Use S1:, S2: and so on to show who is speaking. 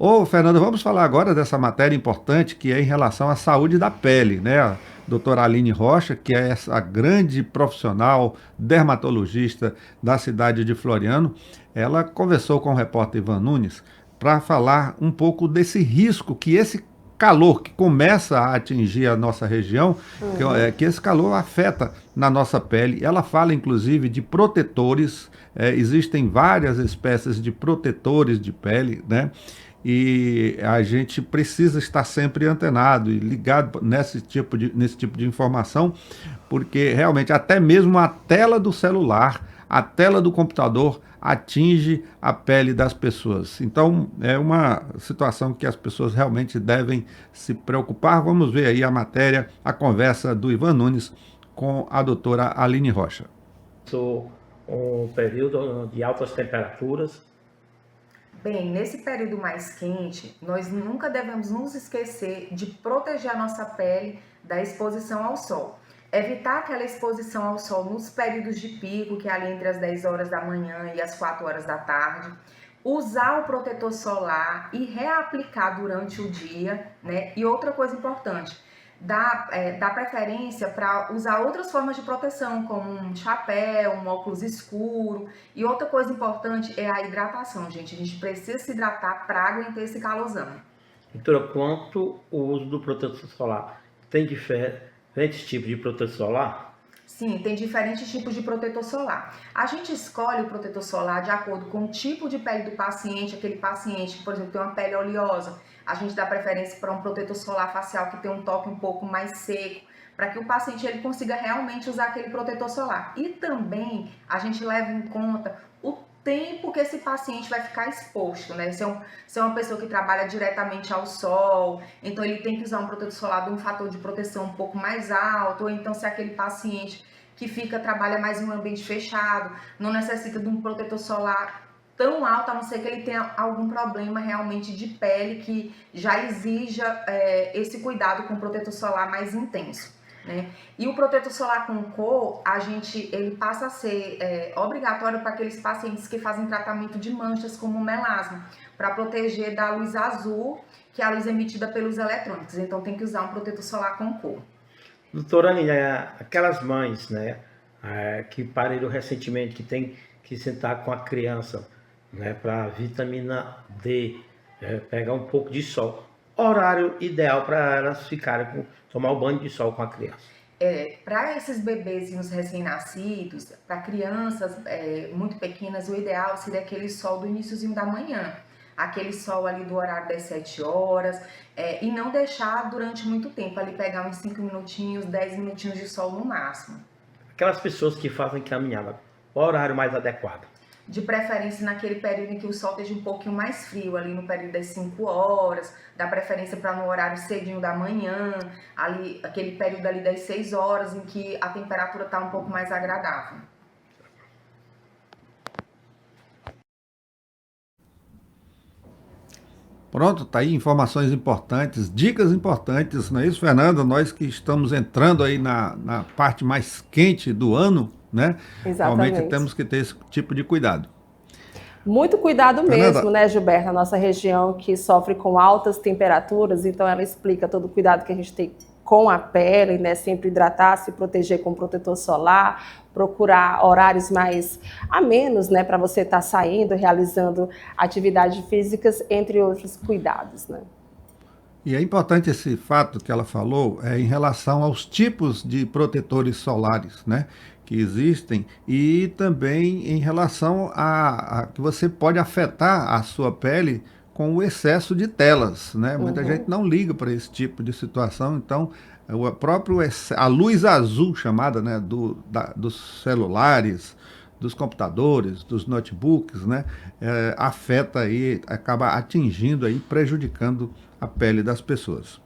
S1: Ô, Fernando, vamos falar agora dessa matéria importante que é em relação à saúde da pele, né? A doutora Aline Rocha, que é essa grande profissional dermatologista da cidade de Floriano, ela conversou com o repórter Ivan Nunes para falar um pouco desse risco que esse calor que começa a atingir a nossa região, que esse calor afeta na nossa pele. Ela fala, inclusive, de protetores, existem várias espécies de protetores de pele, né? E a gente precisa estar sempre antenado e ligado nesse tipo de informação, porque realmente até mesmo a tela do celular, a tela do computador atinge a pele das pessoas. Então é uma situação que as pessoas realmente devem se preocupar. Vamos ver aí a matéria, a conversa do Ivan Nunes com a doutora Aline Rocha.
S2: Um período de altas temperaturas.
S3: Bem, nesse período mais quente, nós nunca devemos nos esquecer de proteger a nossa pele da exposição ao sol. Evitar aquela exposição ao sol nos períodos de pico, que é ali entre as 10 horas da manhã e as 4 horas da tarde. Usar o protetor solar e reaplicar durante o dia, né? E outra coisa importante, dá preferência para usar outras formas de proteção, como um chapéu, um óculos escuro. E outra coisa importante é a hidratação, gente. A gente precisa se hidratar para aguentar esse calorzão.
S2: Doutora, quanto o uso do protetor solar? Tem diferentes tipos de protetor solar?
S3: Sim, tem diferentes tipos de protetor solar. A gente escolhe o protetor solar de acordo com o tipo de pele do paciente. Aquele paciente que, por exemplo, tem uma pele oleosa, a gente dá preferência para um protetor solar facial que tem um toque um pouco mais seco, para que o paciente ele consiga realmente usar aquele protetor solar. E também a gente leva em conta o tempo que esse paciente vai ficar exposto, né? Se é uma pessoa que trabalha diretamente ao sol, então ele tem que usar um protetor solar de um fator de proteção um pouco mais alto, ou então se é aquele paciente que trabalha mais em um ambiente fechado, não necessita de um protetor solar tão alto, a não ser que ele tenha algum problema realmente de pele que já exija esse cuidado com o protetor solar mais intenso. Né? E o protetor solar com cor, ele passa a ser obrigatório para aqueles pacientes que fazem tratamento de manchas como melasma, para proteger da luz azul, que é a luz emitida pelos eletrônicos. Então tem que usar um protetor solar com cor.
S2: Doutora Aline, aquelas mães, né, que pariram recentemente, que tem que sentar com a criança, né, para vitamina D, pegar um pouco de sol. Horário ideal para elas tomar o banho de sol com a criança.
S3: Para esses bebezinhos recém-nascidos, para crianças muito pequenas, o ideal seria aquele sol do iniciozinho da manhã. Aquele sol ali do horário das 7 horas, e não deixar durante muito tempo, ali pegar uns 5 minutinhos, 10 minutinhos de sol no máximo.
S2: Aquelas pessoas que fazem caminhada, qual o horário mais adequado?
S3: De preferência naquele período em que o sol esteja um pouquinho mais frio, ali no período das 5 horas, dá preferência para no horário cedinho da manhã, ali, aquele período ali das 6 horas, em que a temperatura está um pouco mais agradável.
S1: Pronto, tá aí informações importantes, dicas importantes, não é isso, Fernanda? Nós que estamos entrando aí na parte mais quente do ano, né? Realmente
S4: Exatamente.
S1: temos que ter esse tipo de cuidado.
S4: Muito cuidado mesmo,
S1: Fernanda,
S4: né, Gilberto, na nossa região que sofre com altas temperaturas, então ela explica todo o cuidado que a gente tem com a pele, né, sempre hidratar, se proteger com protetor solar, procurar horários mais amenos, né, para você estar saindo, realizando atividades físicas, entre outros cuidados, né.
S1: e é importante esse fato que ela falou em relação aos tipos de protetores solares, né, que existem e também em relação a que você pode afetar a sua pele com o excesso de telas, né? Muita gente não liga para esse tipo de situação, então a luz azul chamada, né, dos celulares, dos computadores, dos notebooks, né, afeta aí, acaba atingindo aí, prejudicando a pele das pessoas.